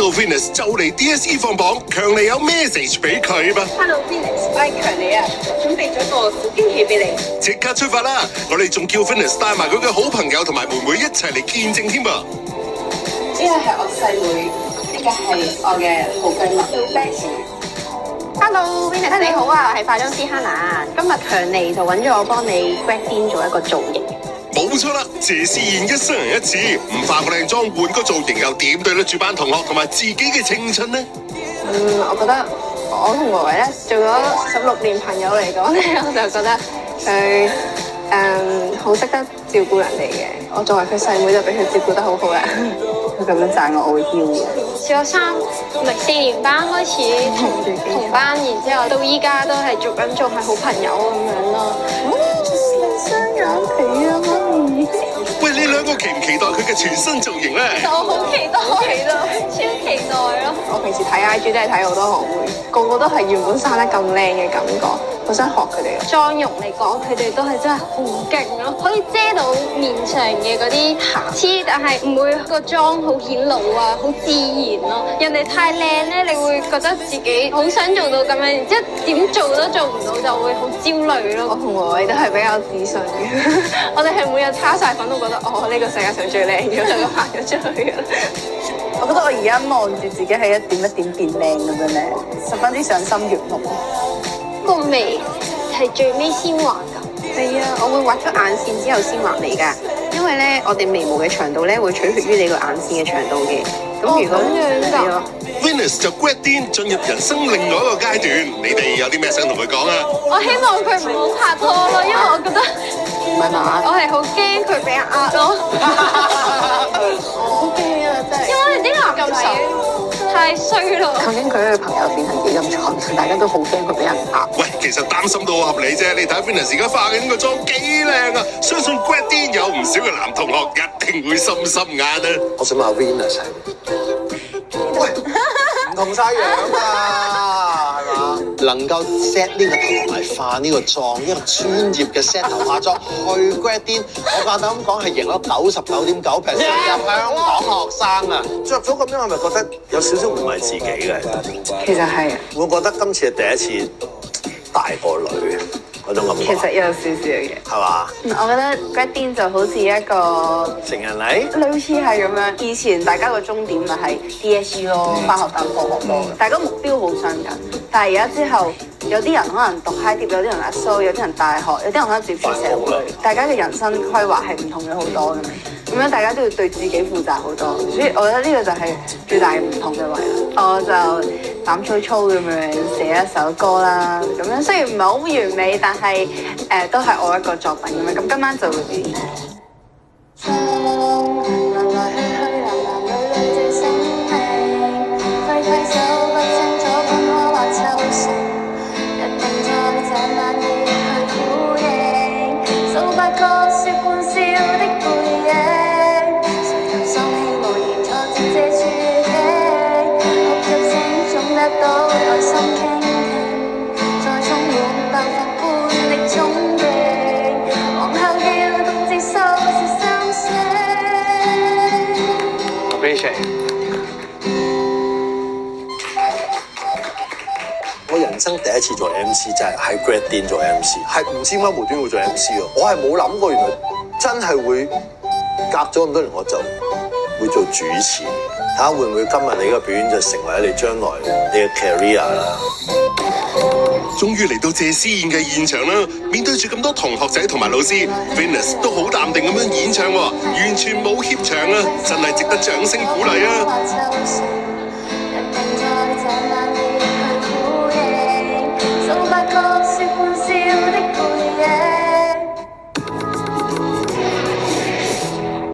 Hello Venus 就嚟 DSE 放榜，強尼有 message 俾佢嘛 Hello Venus，我係強尼啊，準備咗個小驚喜俾你。即刻出發啦！我哋仲叫 Venus 帶埋佢嘅好朋友同埋妹妹一齊嚟見證添啊！呢個係我細妹，呢個係我嘅好閨蜜 Betsy。Hello Venus，你好啊，我係化妝師 Hannah。今日強尼就揾咗我幫你 grad din 做一個造型。冇錯啦，謝思燕一生人一次，唔化個靚妝換個造型又點對得住班同學同埋自己嘅青春呢？我覺得我同維維咧做咗16年朋友嚟講咧，我就覺得佢好識得照顧人哋嘅。我作為佢細妹就俾佢照顧得好好啦。佢咁樣讚我會囂嘅。小學生4年班開始同班，然之後到依家都係做係好朋友咁樣咯。雙眼皮啊，媽咪！喂，你兩個期唔期待佢嘅全新造型咧？其實我好期待超期待咯！我平時睇 IG 都係睇好多學妹，個個都係原本生得咁靚嘅感覺，好想學佢哋。妝容嚟講，佢哋都係真係好勁咯，可以遮到面上嘅嗰啲瑕疵，但係唔會個妝好顯老啊，好自然咯。人哋太靚咧，你會覺得自己好想做到咁樣，然之後點做都做唔到，就會好焦慮咯。我同維維都係比較自信嘅，我哋係每日搽晒粉都覺得呢個世界上最靚嘅，就行咗出去嘅。我覺得我而家望住自己係一點一點變靚咁樣咧，十分之賞心悅目。個眉係最尾先畫㗎。係啊，我會畫出眼線之後先畫眉㗎，因為咧我哋眉毛嘅長度咧會取決於你個眼線嘅長度嘅。咁如果咁樣㗎。Venus 就 grad din 進入人生另外一個階段，你哋有啲咩想同佢講啊？我希望佢唔好拍拖咯，因為我覺得唔係嘛，我係好驚佢俾人呃咯。好驚啊真係。因為啲男仔太衰咯。究竟佢嘅朋友圈係幾咁蠢？大家都好驚佢俾人呃。喂，其實擔心都好合理啫。你睇下 Venus 而家化緊個妝幾靚啊！相信 grad din 有唔少嘅男同學一定會心心眼啊！我想問下 Venus 係喂，唔同晒樣啊，係嘛？能夠 set 呢個頭同埋化呢個妝，一個專業嘅 set 頭化妝去 grad din，我夠膽講係贏咗99.9%嘅香港學生啊！着咗咁樣係咪覺得有少少唔係自己嘅？其實係啊，我覺得今次係第一次大個女嗰種感覺。其實有少少嘅。係嘛？我覺得 grad din 就好似一個成人禮。類似係咁樣，以前大家個終點咪係 DSE 咯，返學等放學咯，大家目標好相近。但係而家之後，有啲人可能讀 high dip，有啲人 ASO，有啲人大學，有啲人可能接觸社會，大家嘅人生規劃係唔同咗好多嘅。咁樣大家都要對自己負責好多，所以我覺得呢個就係最大唔同嘅位啦。我就膽粗粗咁樣寫一首歌啦，咁樣雖然唔係好完美，但係都係我一個作品咁樣。咁今晚就會表演。我人生第一次做 MC 就係喺 grad din 做 MC， 係唔知點解無端會做 MC 喎。我係冇諗過原來真係會隔咗咁多年我就會做主持，睇下會唔會今日你嘅表演就成為你將來你嘅 career 啦。終於嚟到謝思燕嘅現場啦！面對住咁多同學仔同埋老師 ，Venus 都好淡定咁樣演唱喎，完全冇怯場啊！真係值得掌聲鼓勵啊！